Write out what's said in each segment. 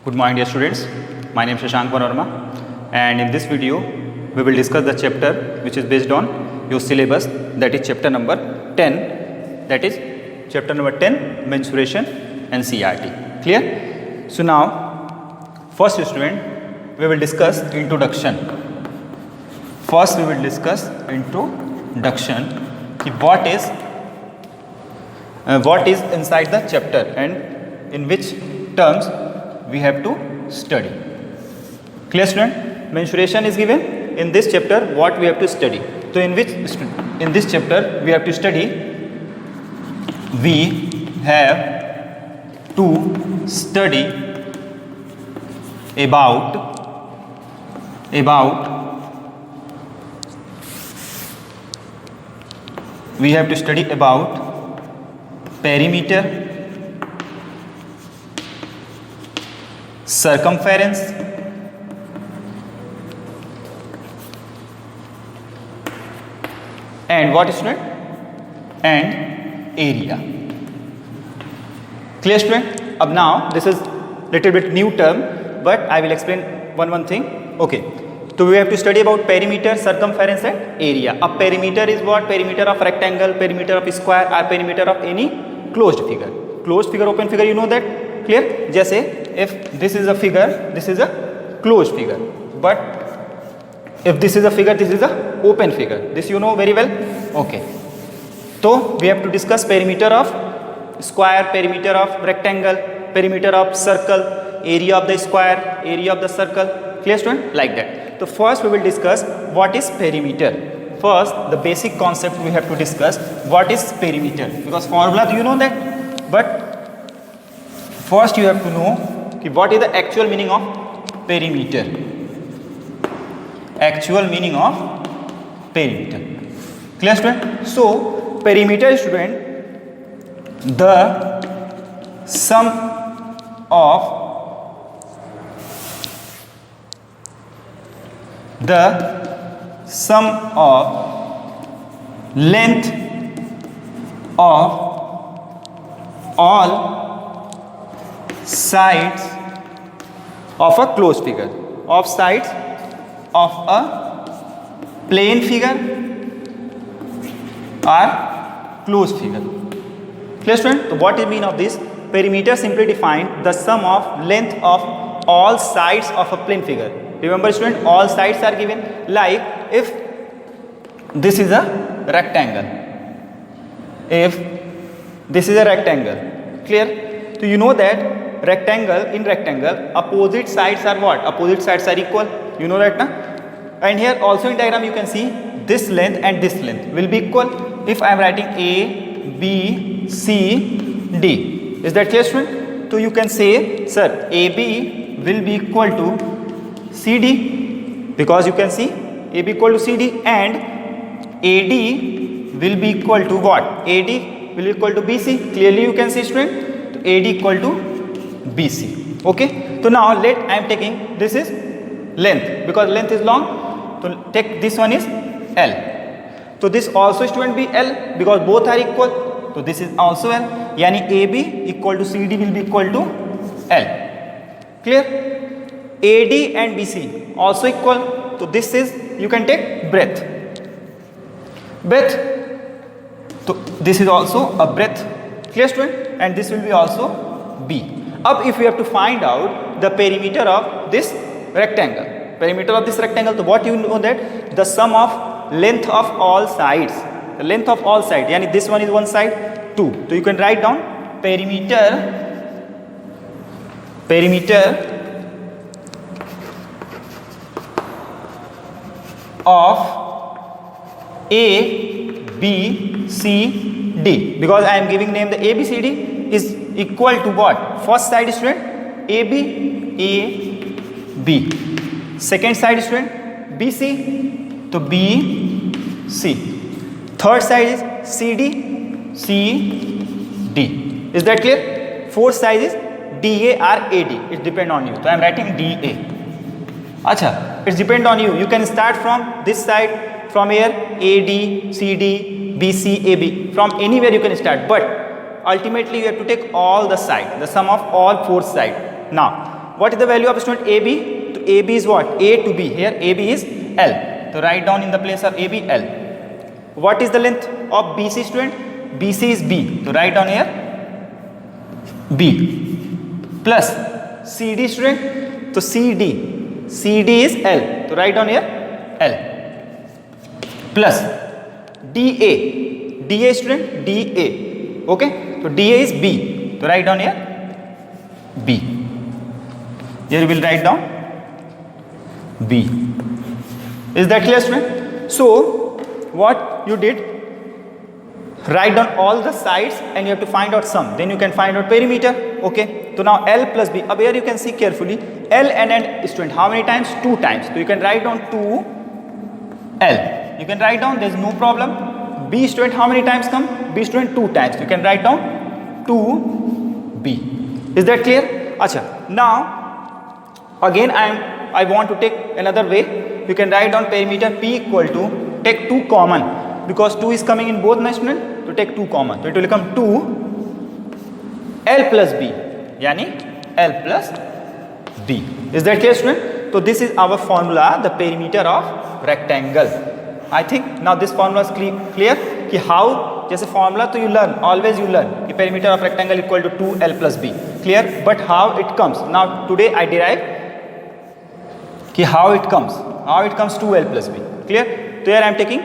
Good morning dear students, my name is Shashank Panorama and in this video we will discuss the chapter which is based on your syllabus, that is chapter number 10, that is chapter number 10 mensuration and CRT. Clear? So now first student we will discuss introduction. First we will discuss introduction, what is inside the chapter and in which terms we have to study. Clear student? Mensuration is given in this chapter, what we have to study. So in this chapter we have to study, we have to study about perimeter, circumference, and what student? And area. Clear student? Ab now this is little bit new term, but I will explain one thing. Okay. So we have to study about perimeter, circumference and area. A perimeter is what? Perimeter of rectangle, perimeter of square or perimeter of any closed figure. Closed figure, open figure, you know that? Clear? जैसे if this is a figure, this is a closed figure, but if this is a figure, this is a open figure. This you know very well. Okay. So we have to discuss perimeter of square, perimeter of rectangle, perimeter of circle, area of the square, area of the circle. Clear student? Like that. So first we will discuss what is perimeter. First the basic concept we have to discuss, what is perimeter, because formula do you know that, but first you have to know what is the actual meaning of perimeter. Actual meaning of perimeter. Clear student? So perimeter student, the sum of length of all sides of a closed figure, of sides of a plane figure or closed figure. Clear student? So what is mean of this? Perimeter simply defined the sum of length of all sides of a plane figure. Remember student, all sides are given, like if this is a rectangle, clear? So you know that rectangle opposite sides are what? Opposite sides are equal, you know that na? And here also in diagram you can see this length and this length will be equal if I am writing A, B, C, D. Is that clear student? So you can say, sir, AB will be equal to CD, because you can see AB equal to CD, and AD will be equal to what? AD will be equal to BC. Clearly you can see student, so AD equal to BC. Okay. So now I am taking, this is length, because length is long, so take this one is L. So this also student be L, because both are equal, so this is also L. Yani AB equal to CD will be equal to L. Clear? AD and BC also equal, so this is, you can take breadth. So this is also a breadth. Clear student? And this will be also B. Up if we have to find out the perimeter of this rectangle, so what you know that? The sum of length of all sides, the length of all sides, yani this one is one side, 2. So you can write down perimeter of A, B, C, D, because I am giving name the A, B, C, D is equal to what? First side student AB, A, B. Second side student BC, to B, C. Third side is CD, C, D. Is that clear? Fourth side is DA or AD. It depends on you. So I am writing DA. Acha, it depends on you. You can start from this side, from here AD, CD, BC, AB. From anywhere you can start, but ultimately you have to take all the sides, the sum of all four sides. Now what is the value of student AB? So AB is what? A to B. Here AB is L. So write down in the place of AB L. What is the length of BC student? BC is B. So write down here B plus CD student. So CD is L. So write down here L plus DA student DA. Okay. So DA is B. So write down here B. Here you will write down B. Is that clear student? So what you did, write down all the sides and you have to find out sum. Then you can find out perimeter. Okay. So now L plus B. Up here you can see carefully. L and N student. How many times? 2 times. So you can write down 2L. You can write down. There is no problem. B student how many times come? B student 2 times. You can write down 2B. Is that clear? Acha. Now again I want to take another way. You can write down perimeter P equal to, take 2 common because 2 is coming in both, my student. To take 2 common. So it will become 2 L plus B. Yani L plus B. Is that clear student? So this is our formula, the perimeter of rectangle. I think now this formula is clear कि how जैसे formula तो you learn, always you learn कि perimeter of rectangle equal to 2L plus B. Clear? But how it comes? Now today I derive कि how it comes 2L plus B. Clear? So here I am taking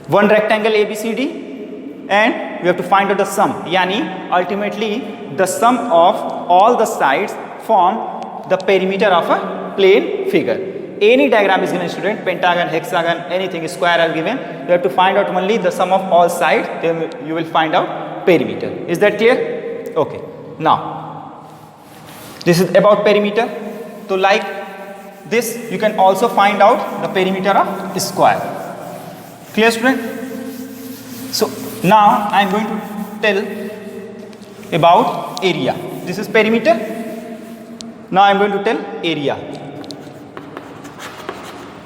one rectangle ABCD and we have to find out the sum. Yani ultimately the sum of all the sides form the perimeter of a plane figure. Any diagram is given, student, pentagon, hexagon, anything, square are given. You have to find out only the sum of all sides, then you will find out perimeter. Is that clear? Okay. Now, this is about perimeter. So like this, you can also find out the perimeter of square. Clear, student? So now I am going to tell about area. This is perimeter. Now I am going to tell area.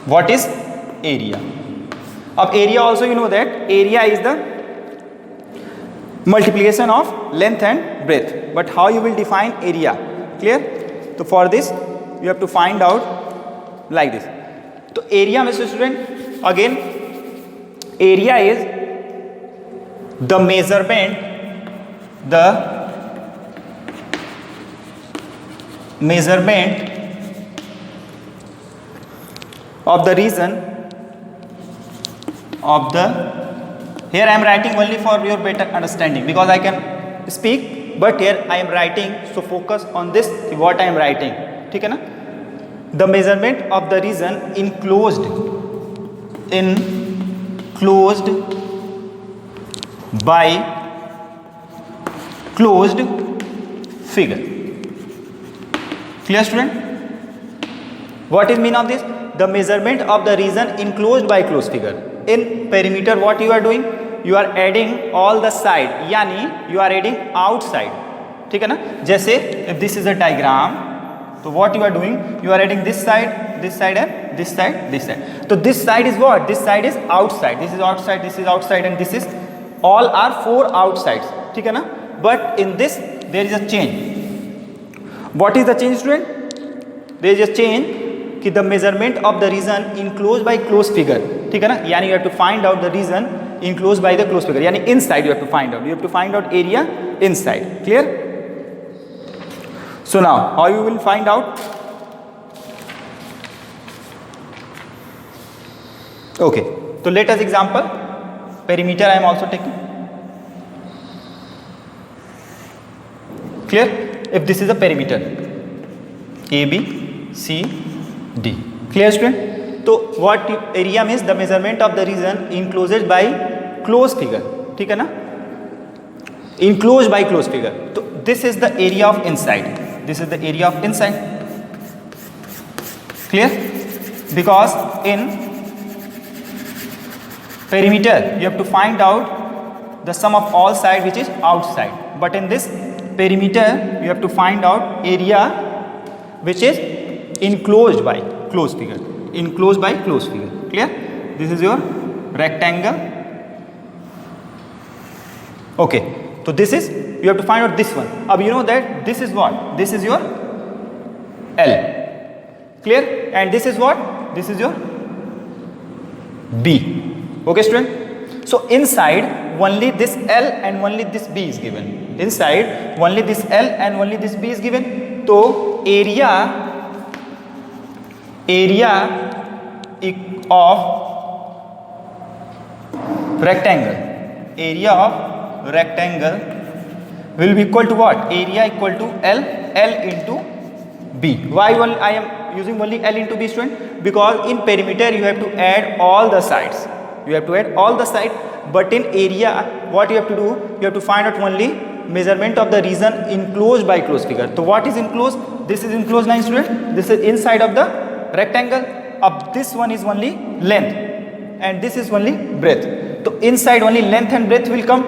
What is area? Of area also you know that area is the multiplication of length and breadth. But how you will define area? Clear? So for this you have to find out like this. So area, Mr. Student, again area is the measurement of the region of the, here I am writing only for your better understanding because I can speak, but here I am writing, so focus on this what I am writing. ठीक है ना? The measurement of the region enclosed by closed figure. Clear, student? What is mean of this? The measurement of the region enclosed by closed figure. In perimeter what you are doing? You are adding all the side, yani you are adding outside. ठीक है ना? जैसे if this is a diagram, so what you are doing? You are adding this side and this side, this side. So this side is what? This side is outside. This is outside, this is outside, and this is all are 4 outsides. ठीक है ना? But in this there is a change. What is the change, student? There is a change कि the measurement of the region enclosed by closed figure. ठीक है ना? यानी you have to find out the region enclosed by the closed figure. यानी inside you have to find out. You have to find out area inside. Clear? So now how you will find out? Okay. So let us example. Perimeter I am also taking. Clear? If this is a perimeter, A, B, C, D. Clear, student? So what area means? The measurement of the region enclosed by closed figure. ठीक है ना? Enclosed by closed figure. So this is the area of inside. This is the area of inside. Clear? Because in perimeter you have to find out the sum of all side which is outside. But in this perimeter you have to find out area which is enclosed by closed figure. Enclosed by closed figure. Clear? This is your rectangle. Okay. So this is, you have to find out this one. Now you know that this is what? This is your L. Clear? And this is what? This is your B. Okay, student? So inside only this L and only this B is given. Inside only this L and only this B is given. So area of rectangle will be equal to what? Area equal to L into B. Why I am using only L into B, student? Because in perimeter you have to add all the sides. But in area, what you have to do? You have to find out only measurement of the region enclosed by closed figure. So what is enclosed? This is enclosed line, student. This is inside of the rectangle. Up this one is only length and this is only breadth. So inside only length and breadth will come.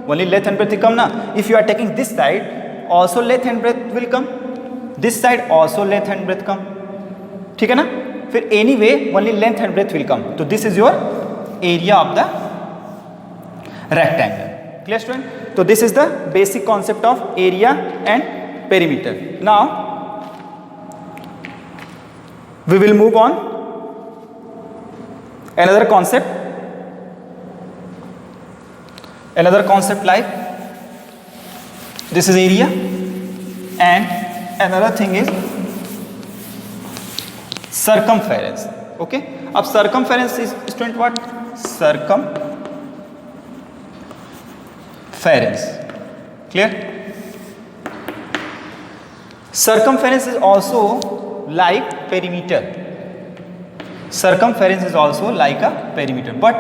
Only length and breadth will come na. If you are taking this side, also length and breadth will come. This side also length and breadth come. ठीक है ना? फिर anyway only length and breadth will come. So this is your area of the rectangle. Clear, student? So this is the basic concept of area and perimeter. Now we will move on another concept like this is area and another thing is circumference. Okay, अब circumference is, student, what? Circumference. Clear? Circumference is also like perimeter. Circumference is also like a perimeter, but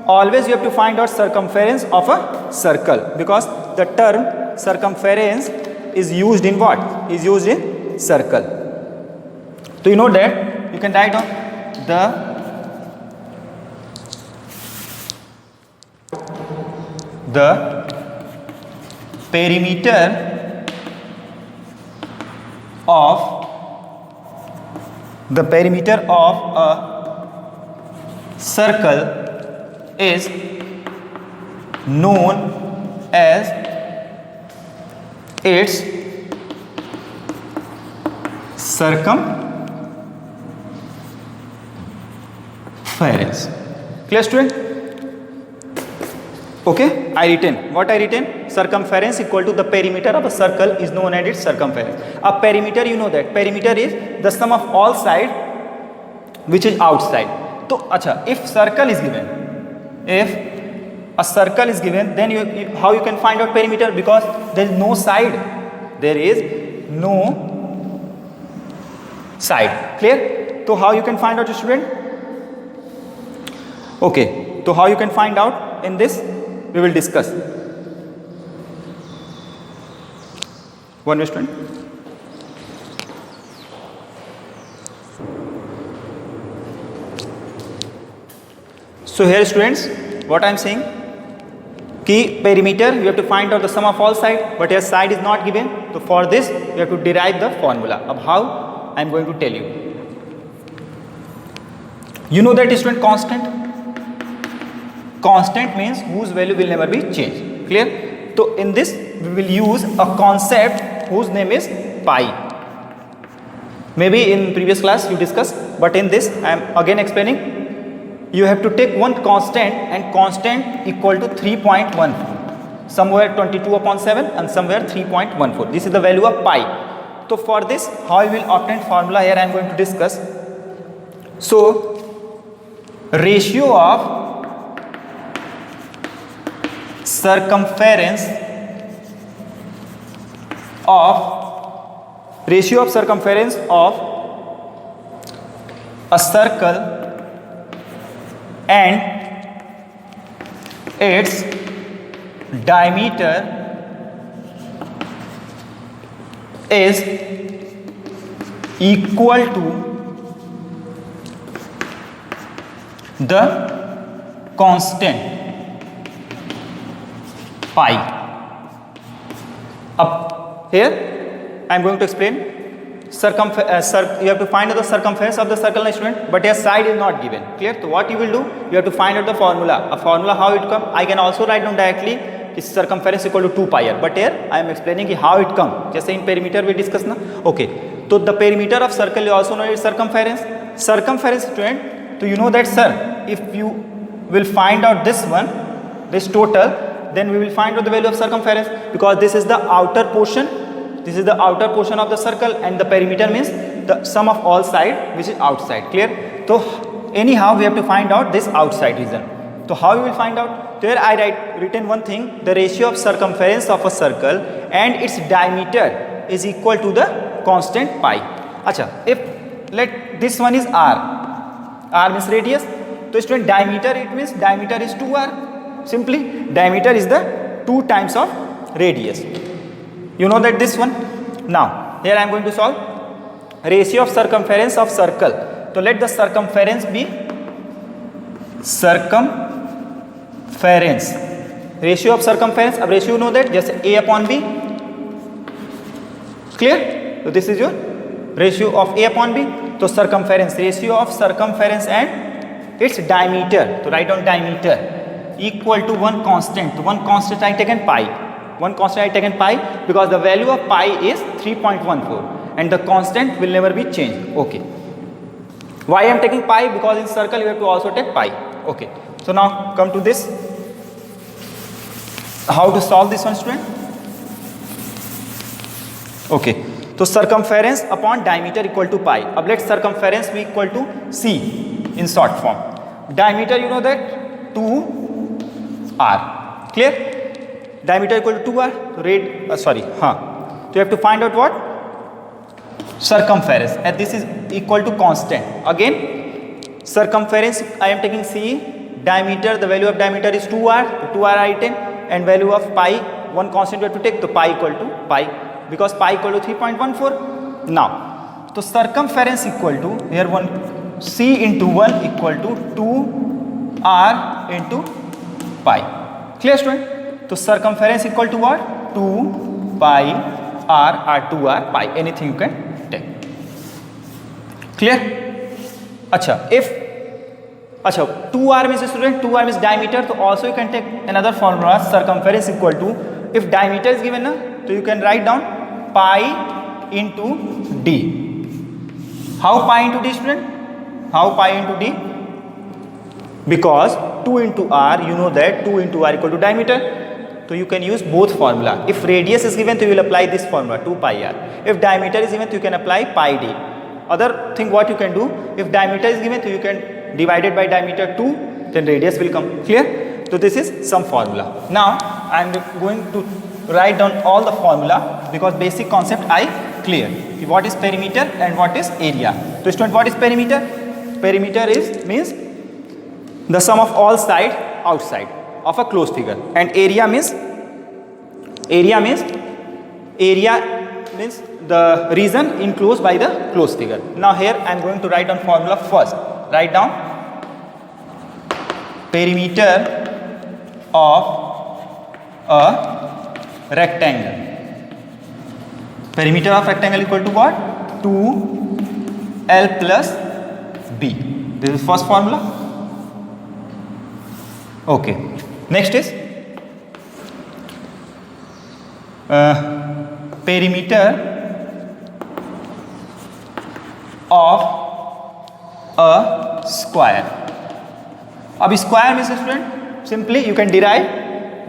always you have to find out circumference of a circle, because the term circumference is used in what? Is used in circle. So you know that you can write down the perimeter of a circle is known as its circumference. Clear, student? Okay, I written what I written. Circumference equal to the perimeter of a circle is known as its circumference. A perimeter, you know that perimeter is the sum of all side which is outside. So acha, if circle is given, if a circle is given, then how you can find out perimeter? Because there is no side. There is no side. Clear? So how you can find out, student? Okay, so how you can find out in this we will discuss. One minute, student. So here, students, what I am saying, key perimeter you have to find out the sum of all side, but here side is not given. So for this you have to derive the formula. Of how I am going to tell you. You know that, student, constant. Constant means whose value will never be changed. Clear? So in this we will use a concept whose name is pi. Maybe in previous class you discussed, but in this I am again explaining. You have to take one constant, and constant equal to 3.14, somewhere 22/7 and somewhere 3.14. This is the value of pi. So for this, how you will obtain formula, here I am going to discuss. So ratio of circumference of a circle and its diameter is equal to the constant pi. Up here I am going to explain. You have to find out the circumference of the circle, student, but your side is not given. Clear? So what you will do, you have to find out the formula. A formula, how it come? I can also write down directly is circumference equal to 2 pi r, but here I am explaining how it come. Just in perimeter we discuss na. Okay, So the perimeter of circle is also known as circumference. Circumference, student, so you know that, sir, if you will find out this one, this total, then we will find out the value of circumference, because this is the outer portion, this is the outer portion of the circle, and the perimeter means the sum of all side which is outside. Clear? So anyhow we have to find out this outside region. So how we will find out? There I written one thing, the ratio of circumference of a circle and its diameter is equal to the constant pi. Acha, if let this one is r means radius, so student diameter, it means diameter is 2r. Simply diameter is the 2 times of radius. You know that this one. Now here I am going to solve ratio of circumference of circle. So let the circumference be circumference, ratio of circumference. अब ratio you know that, जैसे a upon b. Clear? So this is your ratio of a upon b. So circumference, ratio of circumference and its diameter. So write down diameter equal to one constant. One constant I taken pi. One constant I taken pi because the value of pi is 3.14 and the constant will never be changed. Okay. Why I am taking pi? Because in circle you have to also take pi. Okay. So now come to this. How to solve this one, student? Okay. So circumference upon diameter equal to pi. अब let circumference be equal to c in short form. Diameter you know that 2r. Clear? Diameter equal to 2r. So you have to find out what? Circumference, and this is equal to constant. Again, circumference I am taking c, diameter, the value of diameter is 2r, 2r I taken, and value of pi, one constant you have to take, so pi equal to pi, because pi equal to 3.14. Now, so circumference equal to, here one c into 1 equal to 2r into pi. Clear, student? So circumference equal to what? 2 pi r or 2r pi, anything you can take. Clear? Acha, if 2r means, student, 2r means diameter, so also you can take another formula, circumference equal to, if diameter is given, so you can write down pi into d. How pi into d, student? How pi into d? Because 2 into r, you know that 2 into r equal to diameter. So you can use both formula. If radius is given, so you will apply this formula 2 pi r. If diameter is given, so you can apply pi d. Other thing what you can do, if diameter is given, so you can divide it by diameter 2, then radius will come. Clear? So this is some formula. Now I am going to write down all the formula because basic concept I clear. What is perimeter and what is area? So student, what is perimeter? Perimeter is means the sum of all side outside of a closed figure, and area means the region enclosed by the closed figure. Now here I am going to write down formula first. Write down perimeter of a rectangle. Perimeter of rectangle equal to what? 2l plus b. This is first formula. Okay. Next is perimeter of a square. Ab square means, student, simply you can derive,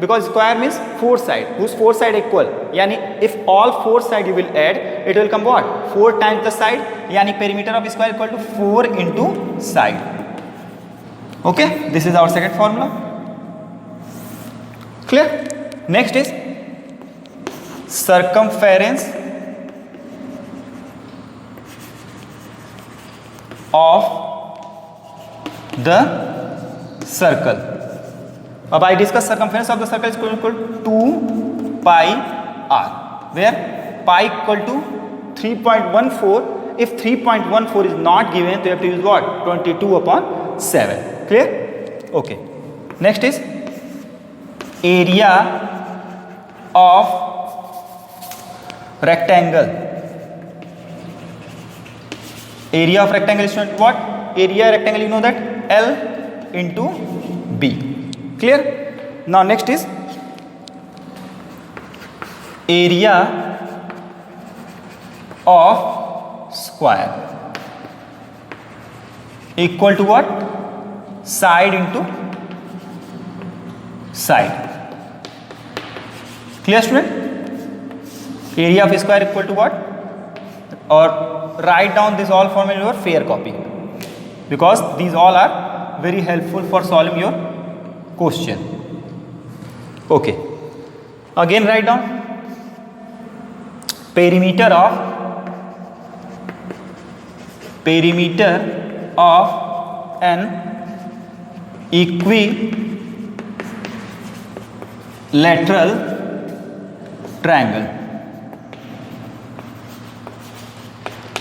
because square means 4 side, whose 4 side equal. Yani if all 4 side you will add, it will come what? 4 times the side. Yani perimeter of square equal to 4 into side. Okay, this is our second formula. Clear? Next is circumference of the circle. Now I discuss circumference of the circle is equal to 2 pi r, where pi equal to 3.14. If 3.14 is not given, so you have to use what? 22 upon 7. Clear? Okay. Next is area of rectangle. Area of rectangle is what? Area rectangle, you know that L into B. Clear? Now next is area of square equal to what? Side into side. Clear, student? Area of square equal to what? Or write down this all formula in your fair copy, because these all are very helpful for solving your question. Okay, again write down perimeter of an equilateral triangle.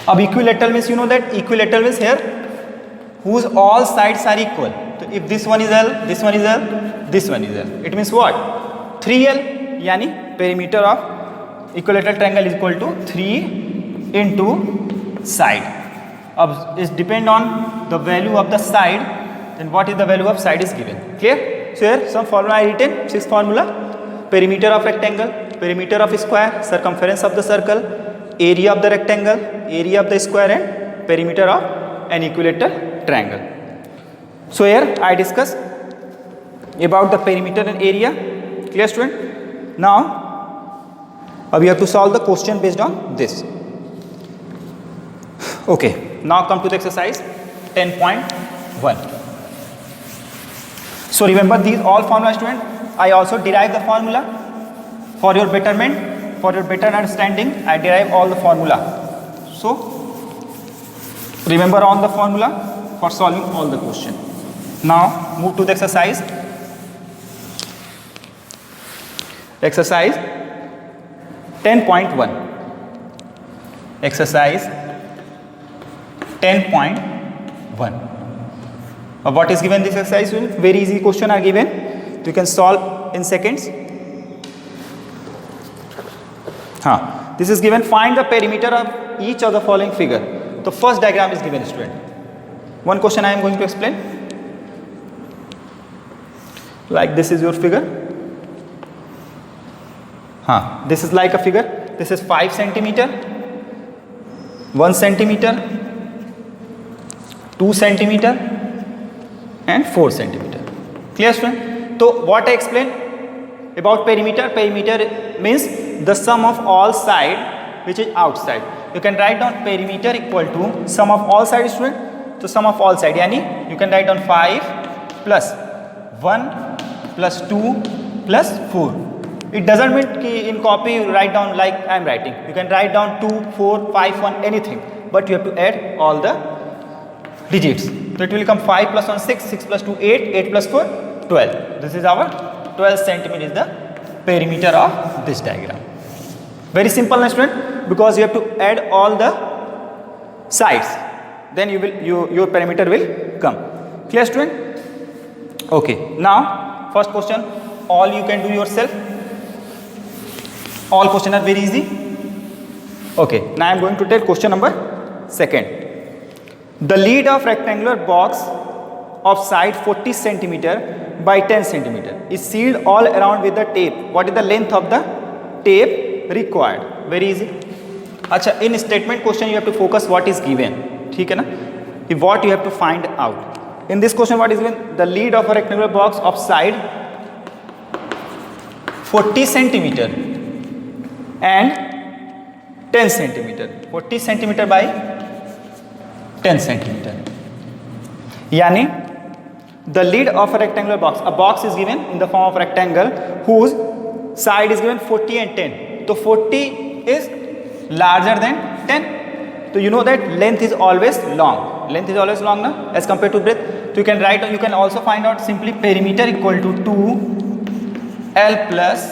अब equilateral means, you know that equilateral means here whose all sides are equal. So if this one is L, this one is L, this one is L, it means what? 3L, यानी perimeter of equilateral triangle is equal to 3 into side. अब it depend on the value of the side, then what is the value of side is given. Clear? So here some formula I written, 6th formula: perimeter of rectangle, perimeter of square, circumference of the circle, area of the rectangle, area of the square, and perimeter of an equilateral triangle. So here I discuss about the perimeter and area. Clear, student? Now we have to solve the question based on this. Okay, now come to the exercise 10.1. So remember these all formula, student. I also derive the formula for your betterment, for your better understanding. I derive all the formula. So remember all the formula for solving all the question. Now move to the exercise. Exercise 10.1. Exercise 10.1. What is given this exercise? Very easy question are given. You can solve in seconds. This is given. Find the perimeter of each of the following figure. The first diagram is given, student. One question I am going to explain. Like this is your figure. This is like a figure. This is 5 centimeter, 1 centimeter, 2 centimeter, and 4 centimeter. Clear, student? So what I explained about perimeter? Perimeter means the sum of all side which is outside. You can write down perimeter equal to sum of all sides, student. So sum of all side, yani you can write down 5 plus 1 plus 2 plus 4. It doesn't mean ki in copy you write down like I am writing. You can write down 2, 4, 5, 1, anything. But you have to add all the digits. So it will become 5 plus 1, 6, 6 plus 2, 8, 8 plus 4, 12. This is our 12 centimeter is the perimeter of this diagram. Very simple, student, because you have to add all the sides. Then your perimeter will come. Clear, student? Okay. Now first question, all you can do yourself. All questions are very easy. Okay. Now I am going to take question number 2nd. The lead of rectangular box of side 40 centimeter by 10 centimeter is sealed all around with the tape. What is the length of the tape required? Very easy. Acha, in statement question you have to focus what is given. ठीक है ना? What you have to find out. In this question what is given? The lead of a rectangular box of side 40 centimeter and 10 centimeter. 40 centimeter by 10 centimeter. Yani the lead of a rectangular box. A box is given in the form of rectangle whose side is given 40 and 10. So 40 is larger than 10. So you know that length is always long. Length is always long, na? As compared to breadth. So you can write. You can also find out simply perimeter equal to 2L plus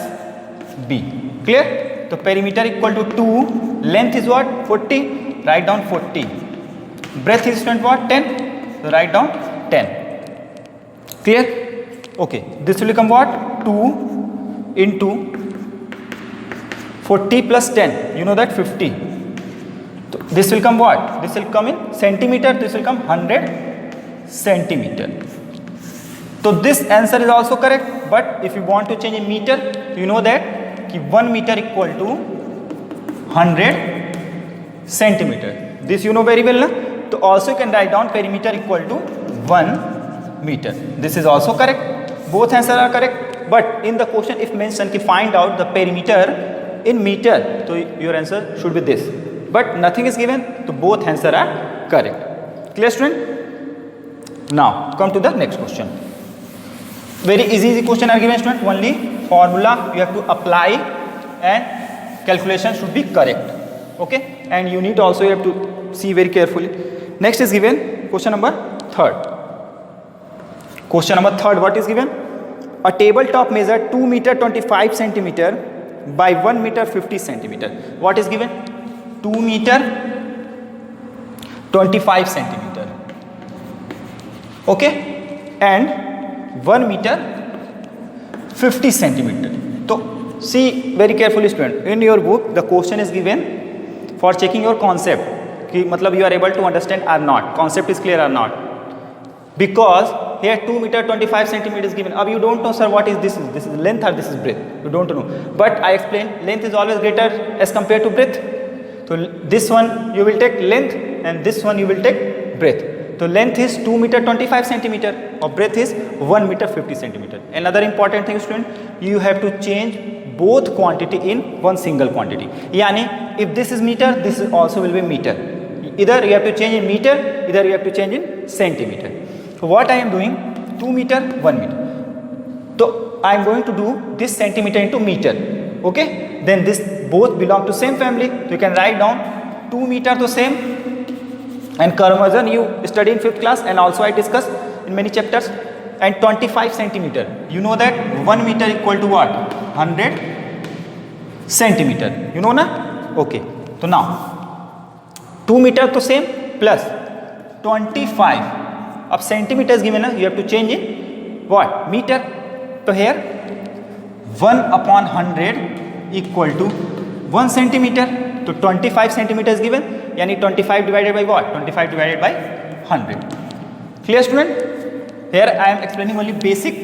B. Clear? So perimeter equal to 2. Length is what? 40. Write down 40. Breadth is what? 10. So write down 10. Clear? Okay. This will become what? 2 into 40 plus 10. You know that 50. So this will come what? This will come in centimeter. This will come 100 centimeter. So this answer is also correct. But if you want to change in meter, you know that 1 meter equal to 100 centimeter. This you know very well, na? So also you can write down perimeter equal to 1 meter. This is also correct. Both answers are correct. But in the question if mentioned, find out the perimeter in meter, so your answer should be this. But nothing is given, so both answers are correct. Clear, student? Now come to the next question. Very easy question are given, student. Only formula you have to apply and calculation should be correct. Okay, and you need also you have to see very carefully. Next is given question number 3rd. Question number 3rd, what is given? A tabletop measure 2 meter 25 centimeter by 1 meter 50 centimeter. What is given? 2 meter 25 centimeter. Okay, and 1 meter 50 centimeter. So see very carefully, student. In your book, the question is given for checking your concept. कि मतलब you are able to understand or not, concept is clear or not, because here 2 meter 25 centimeter is given. अब you don't know, sir, what is this? This is length or this is breadth? You don't know. But I explained length is always greater as compared to breadth. So this one you will take length and this one you will take breadth. So length is 2 meter 25 centimeter or breadth is 1 meter 50 centimeter. Another important thing, student, you have to change both quantity in one single quantity. Yani if this is meter, this is also will be meter. Either you have to change in meter, either you have to change in centimeter. So what I am doing, 2 meter, 1 meter. So I am going to do this centimeter into meter. Okay, then this both belong to same family. So you can write down 2 meter to same, and conversion you study in 5th class and also I discuss in many chapters. And 25 centimeter, you know that 1 meter equal to what? 100 centimeter. You know na? Okay. So now 2 meter to same plus 25. अब centimeter is given, you have to change in what? Meter. So here 1 upon 100 equal to 1 centimeter. So 25 centimeter is given. Yani 25 divided by what? 25 divided by 100. Clear, student? Here I am explaining only basic.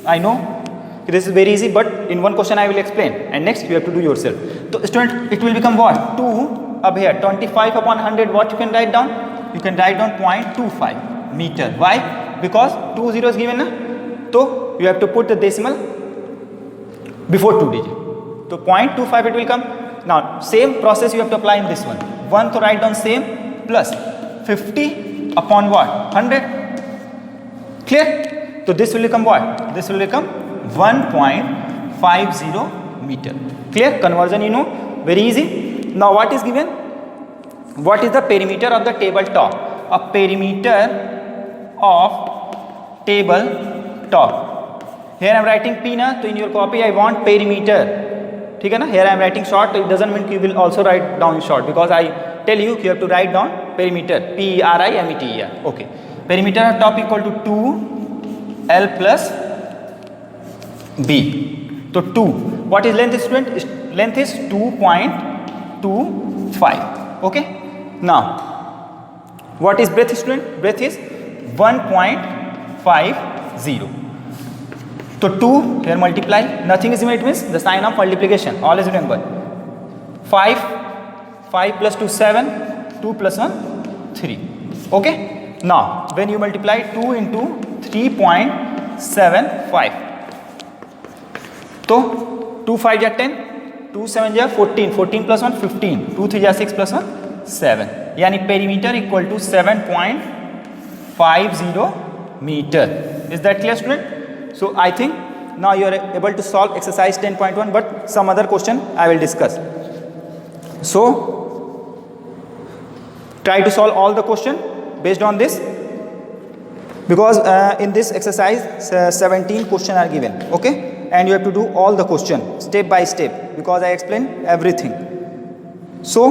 I know this is very easy, but in one question I will explain, and next you have to do yourself. So student, it will become what? 2. Up here 25 upon 100. What you can write down? You can write down 0.25 meter. Why? Because 2 zeros given, na? So you have to put the decimal before 2 digit. So 0.25 it will come. Now same process you have to apply in this one. 1 to write down same plus 50 upon what? 100. Clear? So this will become what? This will become 1.50 meter. Clear? Conversion you know, very easy. Now what is given? What is the perimeter of the tabletop? A perimeter of tabletop. Here I am writing P na, so in your copy I want perimeter. ठीक है ना? Here I am writing short, so it doesn't mean you will also write down short, because I tell you have to write down perimeter. P-E-R-I-M-E-T-E-R. Okay. Perimeter of top equal to 2L plus B. So 2. What is length, student? Length is 2.25. Okay. Now, what is breadth, student? Breadth is 1.50. So 2 here multiply. Nothing is in it, means the sign of multiplication. Always remember. 5 plus 2 7. 2 plus 1 3. Okay. Now, when you multiply 2 into 3.75, so 2 5 is 10, 2 7 is 14, 14 plus 1 15, 2 3 is 6 plus 1 7. Yani perimeter equal to 7.50 meter. Is that clear, student? So I think now you are able to solve exercise 10.1, but some other question I will discuss. So try to solve all the question based on this, because in this exercise 17 questions are given. Okay, and you have to do all the question step by step, because I explained everything. So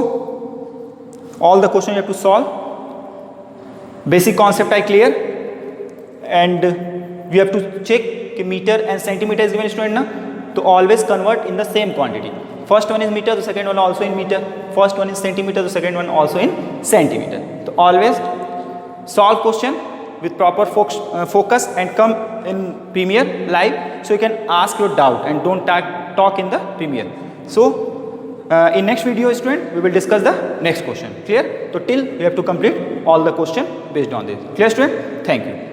all the question you have to solve. Basic concept I clear, and you have to check meter and centimeter is given, student na, to always convert in the same quantity. First one is meter, the second one also in meter. First one is centimeter, the second one also in centimeter. So always solve question with proper focus and come in Premiere live, so you can ask your doubt and don't talk in the Premiere. So In next video student, we will discuss the next question. Clear? So till you have to complete all the question based on this. Clear student? Thank you.